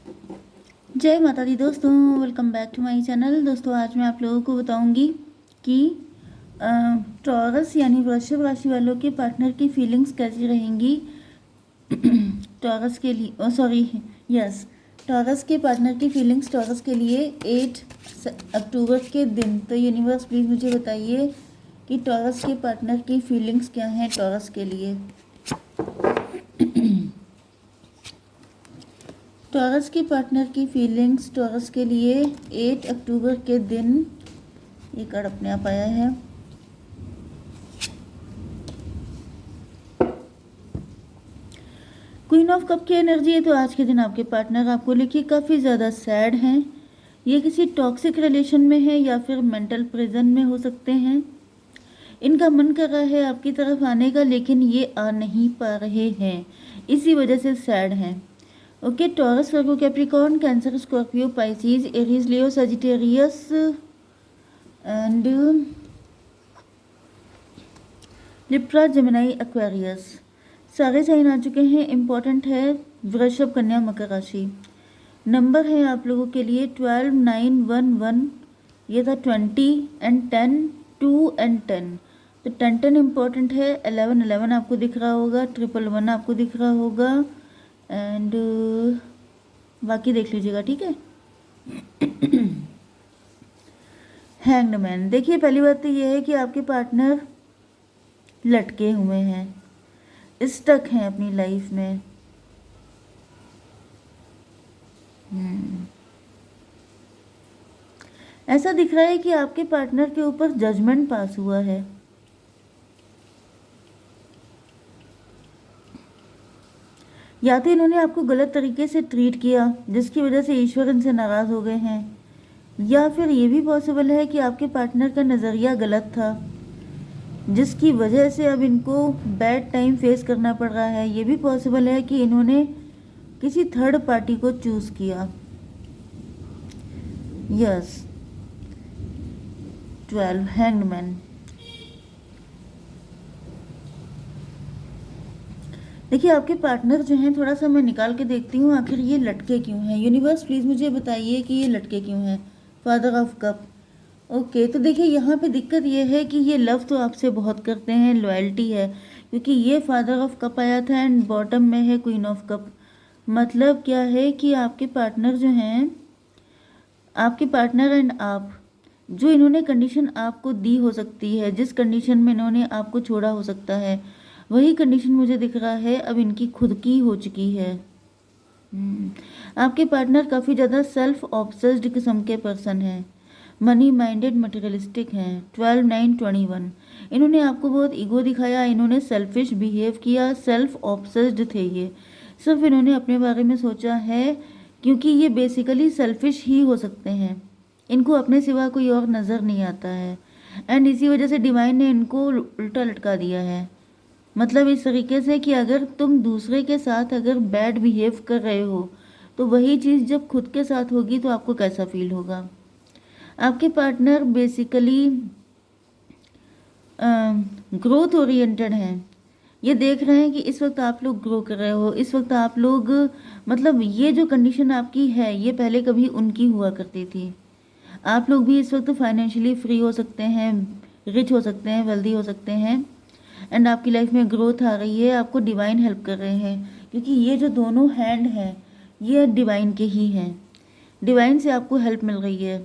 जय माता दी दोस्तों, welcome back to my channel. दोस्तों आज मैं आप लोगों को बताऊंगी कि टॉरस यानी वृषभ राशि वालों के पार्टनर की फीलिंग्स कैसी रहेंगी टॉरस के लिए। सॉरी, यस, टॉरस के पार्टनर की फीलिंग्स टॉरस के लिए 8 अक्टूबर के दिन। तो यूनिवर्स प्लीज़ मुझे बताइए कि टॉरस के पार्टनर की फीलिंग्स क्या हैं टॉरस के लिए। टॉरस के पार्टनर की फीलिंग्स टॉरस के लिए 8 अक्टूबर के दिन। ये कार्ड अपने आप आया है। क्वीन ऑफ कप की एनर्जी है। तो आज के दिन आपके पार्टनर आपको लेके काफ़ी ज़्यादा सैड हैं। ये किसी टॉक्सिक रिलेशन में है या फिर मेंटल प्रिजन में हो सकते हैं। इनका मन कर रहा है आपकी तरफ आने का, लेकिन ये आ नहीं पा रहे हैं, इसी वजह से सैड हैं। Okay, taurus, Virgo, Capricorn, cancer, Scorpio, Pisces, Aries, Leo, Sagittarius and Libra, Gemini, Aquarius, सारे साइन आ चुके हैं। इम्पॉर्टेंट है वृषभ, कन्या, मकर राशि। नंबर है आप लोगों के लिए 12, 9, 1, 1, ये था 20 एंड 10, 2 एंड 10। तो 10, 10 इम्पॉर्टेंट है। 11, 11 आपको दिख रहा होगा। 111 आपको दिख रहा होगा एंड बाकी देख लीजिएगा, ठीक है। हैंग्ड मैन, देखिए पहली बात तो ये है कि आपके पार्टनर लटके हुए हैं, स्टक हैं अपनी लाइफ में। ऐसा दिख रहा है कि आपके पार्टनर के ऊपर जजमेंट पास हुआ है। या तो इन्होंने आपको गलत तरीके से ट्रीट किया जिसकी वजह से ईश्वर इनसे नाराज हो गए हैं, या फिर ये भी पॉसिबल है कि आपके पार्टनर का नज़रिया गलत था जिसकी वजह से अब इनको बैड टाइम फेस करना पड़ रहा है। ये भी पॉसिबल है कि इन्होंने किसी थर्ड पार्टी को चूज किया। Yes, 12, hanged man. देखिए आपके पार्टनर जो हैं, थोड़ा सा मैं निकाल के देखती हूँ आखिर ये लटके क्यों हैं। यूनिवर्स प्लीज़ मुझे बताइए कि ये लटके क्यों हैं। Father of cup. ओके, तो देखिए यहाँ पे दिक्कत ये है कि ये लव तो आपसे बहुत करते हैं, लॉयल्टी है, क्योंकि ये फादर ऑफ कप आया था एंड बॉटम में है क्वीन ऑफ कप। मतलब क्या है कि आपके पार्टनर जो हैं, आपके पार्टनर एंड आप, जो इन्होंने कंडीशन आपको दी हो सकती है, जिस कंडीशन में इन्होंने आपको छोड़ा हो सकता है, वही कंडीशन मुझे दिख रहा है अब इनकी खुद की हो चुकी है। आपके पार्टनर काफ़ी ज़्यादा सेल्फ ऑब्सेस्ड किस्म के पर्सन हैं, मनी माइंडेड, मटेरियलिस्टिक हैं। 12, 9, 21, इन्होंने आपको बहुत ईगो दिखाया, इन्होंने सेल्फिश बिहेव किया, सेल्फ ऑब्सेस्ड थे ये। सिर्फ इन्होंने अपने बारे में सोचा है, क्योंकि ये बेसिकली सेल्फिश ही हो सकते हैं, इनको अपने सिवा कोई और नज़र नहीं आता है एंड इसी वजह से डिवाइन ने इनको उल्टा लटका दिया है। मतलब इस तरीके से कि अगर तुम दूसरे के साथ अगर बैड बिहेव कर रहे हो तो वही चीज़ जब खुद के साथ होगी तो आपको कैसा फील होगा। आपके पार्टनर बेसिकली ग्रोथ ओरिएंटेड हैं। ये देख रहे हैं कि इस वक्त आप लोग ग्रो कर रहे हो, इस वक्त आप लोग, मतलब ये जो कंडीशन आपकी है ये पहले कभी उनकी हुआ करती थी। आप लोग भी इस वक्त फाइनेंशियली फ्री हो सकते हैं, रिच हो सकते हैं, वेल्दी हो सकते हैं एंड आपकी लाइफ में ग्रोथ आ रही है। आपको डिवाइन हेल्प कर रहे हैं, क्योंकि ये जो दोनों हैंड हैं ये डिवाइन के ही हैं। डिवाइन से आपको हेल्प मिल रही है।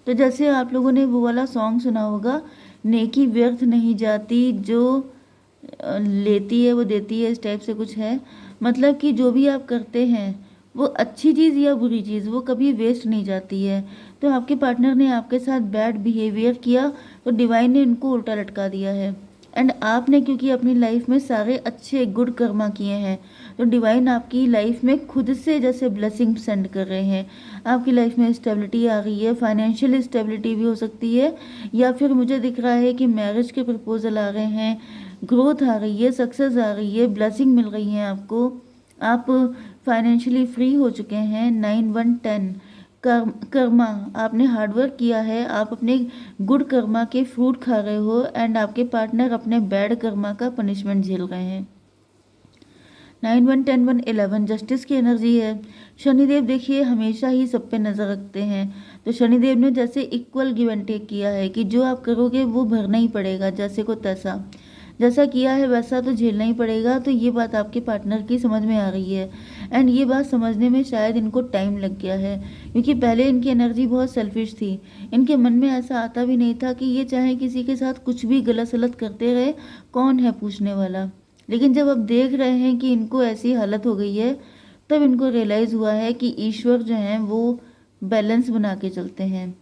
तो जैसे आप लोगों ने वो वाला सॉन्ग सुना होगा, नेकी व्यर्थ नहीं जाती, जो लेती है वो देती है, इस टाइप से कुछ है। मतलब कि जो भी आप करते हैं वो अच्छी चीज़ या बुरी चीज़ वो कभी वेस्ट नहीं जाती है। तो आपके पार्टनर ने आपके साथ बैड बिहेवियर किया तो डिवाइन ने उनको उल्टा लटका दिया है एंड आपने क्योंकि अपनी लाइफ में सारे अच्छे गुड कर्मा किए हैं तो डिवाइन आपकी लाइफ में खुद से जैसे ब्लेसिंग सेंड कर रहे हैं। आपकी लाइफ में स्टेबिलिटी आ रही है, फाइनेंशियल स्टेबिलिटी भी हो सकती है, या फिर मुझे दिख रहा है कि मैरिज के प्रपोजल आ रहे हैं, ग्रोथ आ रही है, सक्सेस आ रही है, ब्लेसिंग मिल रही है आपको, आप फाइनेंशियली फ्री हो चुके हैं। 9, 1, 10, कर्मा, आपने हार्डवर्क किया है, आप अपने गुड कर्मा के फ्रूट खा रहे हो एंड आपके पार्टनर अपने बैड कर्मा का पनिशमेंट झेल रहे हैं। 9 1 10 1 11 जस्टिस की एनर्जी है। शनिदेव देखिए हमेशा ही सब पे नज़र रखते हैं, तो शनिदेव ने जैसे इक्वल गिव एंड टेक किया है कि जो आप करोगे वो भरना ही पड़ेगा, जैसे को तैसा, जैसा किया है वैसा तो झेलना ही पड़ेगा। तो ये बात आपके पार्टनर की समझ में आ रही है, एंड ये बात समझने में शायद इनको टाइम लग गया है, क्योंकि पहले इनकी एनर्जी बहुत सेल्फिश थी। इनके मन में ऐसा आता भी नहीं था कि ये चाहे किसी के साथ कुछ भी गलत सलत करते रहे, कौन है पूछने वाला। लेकिन जब अब देख रहे हैं कि इनको ऐसी हालत हो गई है, तब इनको रियलाइज़ हुआ है कि ईश्वर जो हैं वो बैलेंस बना के चलते हैं।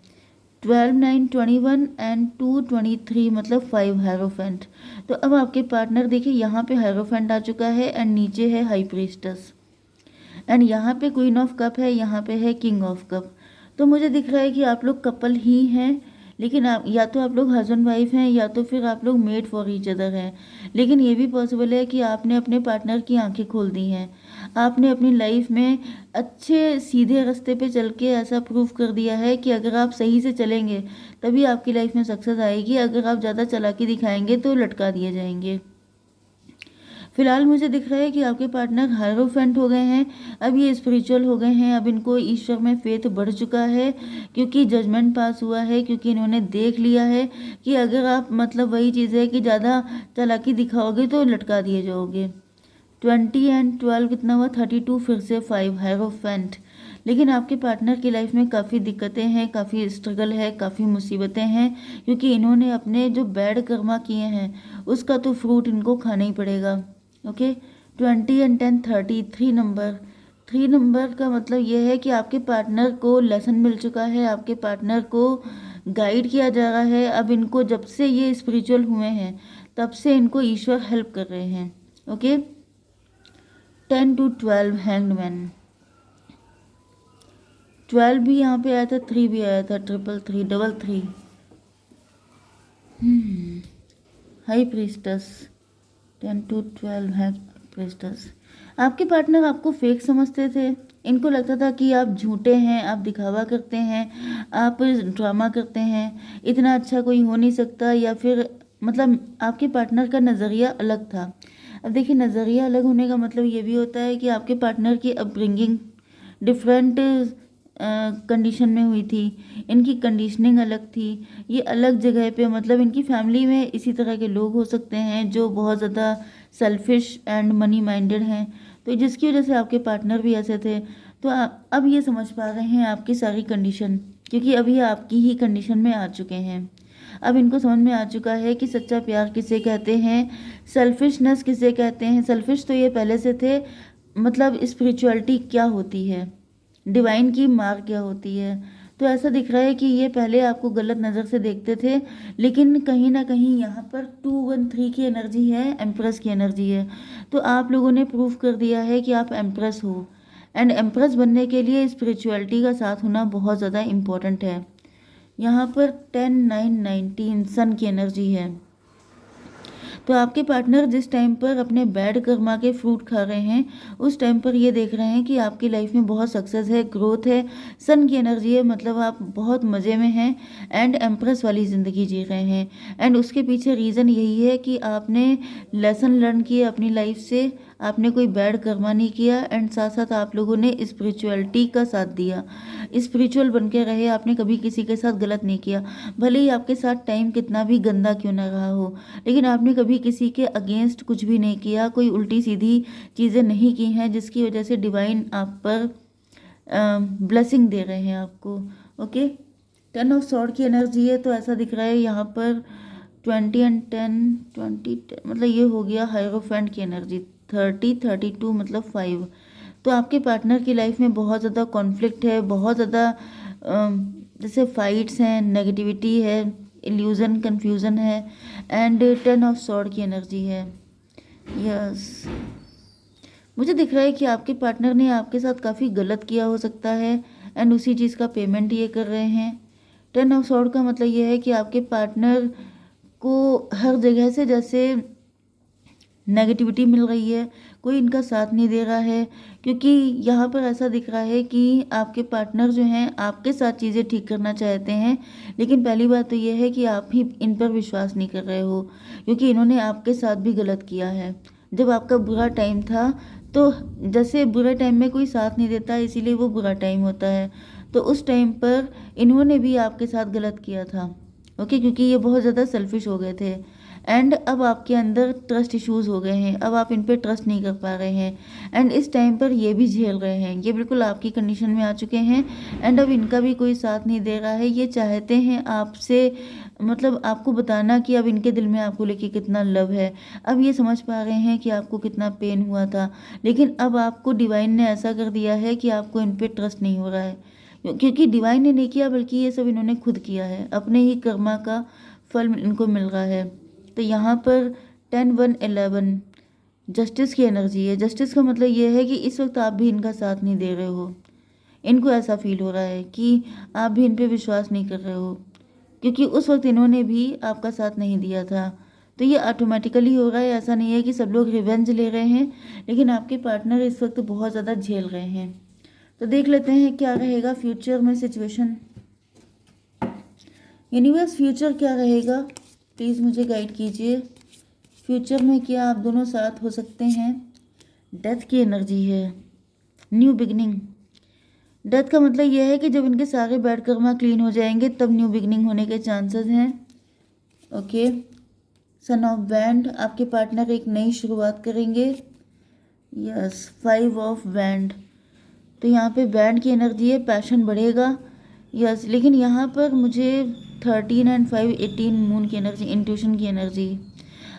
12 9 21 एंड 2 23 मतलब 5 हायरोफेंट। तो अब आपके पार्टनर देखिए यहाँ पे हायरोफेंट आ चुका है, एंड नीचे है हाई प्रीस्टस, एंड यहाँ पे क्वीन ऑफ कप है, यहाँ पे है किंग ऑफ कप। तो मुझे दिख रहा है कि आप लोग कपल ही हैं, लेकिन आप या तो आप लोग हस्बैंड वाइफ हैं, या तो फिर आप लोग मेड फॉर ईच अदर हैं। लेकिन ये भी पॉसिबल है कि आपने अपने पार्टनर की आंखें खोल दी हैं, आपने अपनी लाइफ में अच्छे सीधे रास्ते पे चल के ऐसा प्रूव कर दिया है कि अगर आप सही से चलेंगे तभी आपकी लाइफ में सक्सेस आएगी, अगर आप ज़्यादा चालाकी दिखाएंगे तो लटका दिए जाएंगे। फिलहाल मुझे दिख रहा है कि आपके पार्टनर हायरोफेंट हो गए हैं, अब ये स्पिरिचुअल हो गए हैं, अब इनको ईश्वर में फेथ बढ़ चुका है, क्योंकि जजमेंट पास हुआ है, क्योंकि इन्होंने देख लिया है कि अगर आप मतलब वही चीज़ है कि ज़्यादा चालाकी दिखाओगे तो लटका दिए जाओगे। 20 एंड 12 कितना हुआ, 32, फिर से 5 हायरोफेंट। लेकिन आपके पार्टनर की लाइफ में काफ़ी दिक्कतें हैं, काफ़ी स्ट्रगल है, काफ़ी मुसीबतें हैं, क्योंकि इन्होंने अपने जो बैड कर्मा किए हैं उसका तो फ्रूट इनको खाना ही पड़ेगा। ओके, 20 एंड 10 30, 3 नंबर का मतलब ये है कि आपके पार्टनर को लेसन मिल चुका है, आपके पार्टनर को गाइड किया जा रहा है। अब इनको जब से ये स्पिरिचुअल हुए हैं तब से इनको ईश्वर हेल्प कर रहे हैं। ओके, 10 to 12 हैंग्ड मैन, 12 भी यहाँ पे आया था, 3 भी आया था, 333, 33, हाई प्रीस्टस, 10 to 12 है प्रेस्टस। आपके पार्टनर आपको फेक समझते थे, इनको लगता था कि आप झूठे हैं, आप दिखावा करते हैं, आप ड्रामा करते हैं, इतना अच्छा कोई हो नहीं सकता, या फिर मतलब आपके पार्टनर का नज़रिया अलग था। अब देखिए, नज़रिया अलग होने का मतलब ये भी होता है कि आपके पार्टनर की अपब्रिंगिंग डिफरेंट कंडीशन में हुई थी, इनकी कंडीशनिंग अलग थी, ये अलग जगह पे, मतलब इनकी फैमिली में इसी तरह के लोग हो सकते हैं जो बहुत ज़्यादा सेल्फिश एंड मनी माइंडेड हैं, तो जिसकी वजह से आपके पार्टनर भी ऐसे थे। तो अब ये समझ पा रहे हैं आपकी सारी कंडीशन, क्योंकि अभी आपकी ही कंडीशन में आ चुके हैं। अब इनको समझ में आ चुका है कि सच्चा प्यार किसे कहते हैं, सेल्फिशनेस किसे कहते हैं। सेल्फिश तो ये पहले से थे, मतलब स्पिरिचुअलिटी क्या होती है, डिवाइन की मार क्या होती है। तो ऐसा दिख रहा है कि ये पहले आपको गलत नज़र से देखते थे, लेकिन कहीं ना कहीं यहाँ पर 213 की एनर्जी है, एम्प्रेस की एनर्जी है। तो आप लोगों ने प्रूव कर दिया है कि आप एम्प्रेस हो, एंड एम्प्रेस बनने के लिए स्पिरिचुअलिटी का साथ होना बहुत ज़्यादा इम्पोर्टेंट है। यहाँ पर 10 9 19 सन की एनर्जी है। तो आपके पार्टनर जिस टाइम पर अपने बैड कर्मा के फ्रूट खा रहे हैं, उस टाइम पर ये देख रहे हैं कि आपकी लाइफ में बहुत सक्सेस है, ग्रोथ है, सन की एनर्जी है, मतलब आप बहुत मज़े में हैं, एंड एम्प्रेस वाली ज़िंदगी जी रहे हैं। एंड उसके पीछे रीज़न यही है कि आपने लेसन लर्न किए अपनी लाइफ से, आपने कोई बैड कर्मा नहीं किया, एंड साथ साथ आप लोगों ने स्पिरिचुअलिटी का साथ दिया, स्पिरिचुअल बन के रहे, आपने कभी किसी के साथ गलत नहीं किया। भले ही आपके साथ टाइम कितना भी गंदा क्यों ना रहा हो, लेकिन आपने कभी किसी के अगेंस्ट कुछ भी नहीं किया, कोई उल्टी सीधी चीज़ें नहीं की हैं, जिसकी वजह से डिवाइन आप पर ब्लेसिंग दे रहे हैं आपको। ओके, 10 ऑफ सॉर्ड की एनर्जी है, तो ऐसा दिख रहा है यहाँ पर 20 एंड 10 20 मतलब ये हो गया हायरोफेंट की एनर्जी। 30 32 मतलब 5। तो आपके पार्टनर की लाइफ में बहुत ज़्यादा कॉन्फ्लिक्ट है, बहुत ज़्यादा जैसे फाइट्स हैं, नेगेटिविटी है, इल्यूज़न, कन्फ्यूज़न है, एंड 10 ऑफ सॉर्ड की एनर्जी है। यस, मुझे दिख रहा है कि आपके पार्टनर ने आपके साथ काफ़ी गलत किया हो सकता है, एंड उसी चीज़ का पेमेंट ये कर रहे हैं। 10 ऑफ सॉर्ड का मतलब ये है कि आपके पार्टनर को हर जगह से जैसे नेगेटिविटी मिल रही है, कोई इनका साथ नहीं दे रहा है, क्योंकि यहाँ पर ऐसा दिख रहा है कि आपके पार्टनर जो हैं आपके साथ चीज़ें ठीक करना चाहते हैं, लेकिन पहली बात तो ये है कि आप ही इन पर विश्वास नहीं कर रहे हो, क्योंकि इन्होंने आपके साथ भी गलत किया है। जब आपका बुरा टाइम था तो जैसे बुरे टाइम में कोई साथ नहीं देता, इसीलिए वो बुरा टाइम होता है। तो उस टाइम पर इन्होंने भी आपके साथ गलत किया था, ओके, क्योंकि ये बहुत ज़्यादा सेल्फिश हो गए थे। एंड अब आपके अंदर ट्रस्ट इश्यूज हो गए हैं, अब आप इन पे ट्रस्ट नहीं कर पा रहे हैं। एंड इस टाइम पर ये भी झेल रहे हैं, ये बिल्कुल आपकी कंडीशन में आ चुके हैं। एंड अब इनका भी कोई साथ नहीं दे रहा है। ये चाहते हैं आपसे, मतलब आपको बताना कि अब इनके दिल में आपको लेके कितना लव है। अब ये समझ पा रहे हैं कि आपको कितना पेन हुआ था, लेकिन अब आपको डिवाइन ने ऐसा कर दिया है कि आपको इन पे ट्रस्ट नहीं हो रहा है, क्योंकि डिवाइन ने नहीं किया बल्कि ये सब इन्होंने खुद किया है। अपने ही कर्मा का फल इनको मिल रहा है। तो यहाँ पर 10 1 11 जस्टिस की एनर्जी है। जस्टिस का मतलब ये है कि इस वक्त आप भी इनका साथ नहीं दे रहे हो। इनको ऐसा फील हो रहा है कि आप भी इन पे विश्वास नहीं कर रहे हो, क्योंकि उस वक्त इन्होंने भी आपका साथ नहीं दिया था। तो ये ऑटोमेटिकली हो रहा है, ऐसा नहीं है कि सब लोग रिवेंज ले रहे हैं, लेकिन आपके पार्टनर इस वक्त बहुत ज़्यादा झेल रहे हैं। तो देख लेते हैं क्या रहेगा फ्यूचर में सिचुएशन। यूनिवर्स फ्यूचर क्या रहेगा, प्लीज़ मुझे गाइड कीजिए। फ्यूचर में क्या आप दोनों साथ हो सकते हैं। डेथ की एनर्जी है, न्यू बिगनिंग। डेथ का मतलब यह है कि जब इनके सारे बैड कर्मा क्लीन हो जाएंगे तब न्यू बिगनिंग होने के चांसेस हैं, ओके। सन ऑफ बैंड, आपके पार्टनर एक नई शुरुआत करेंगे। यस, 5 ऑफ बैंड, तो यहाँ पे बैंड की एनर्जी है, पैशन बढ़ेगा। यस, लेकिन यहाँ पर मुझे 13 and 5 18 मून की एनर्जी, इंट्यूशन की एनर्जी।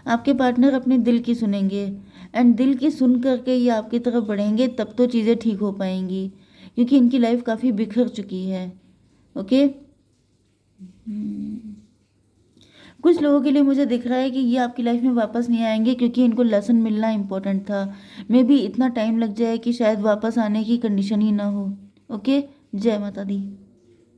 आपके पार्टनर अपने दिल की सुनेंगे, एंड दिल की सुन करके ये आपकी तरफ बढ़ेंगे, तब तो चीज़ें ठीक हो पाएंगी, क्योंकि इनकी लाइफ काफ़ी बिखर चुकी है, ओके। कुछ लोगों के लिए मुझे दिख रहा है कि ये आपकी लाइफ में वापस नहीं आएंगे, क्योंकि इनको लेसन मिलना इम्पोर्टेंट था। मे बी इतना टाइम लग जाए कि शायद वापस आने की कंडीशन ही ना हो, ओके। जय माता दी।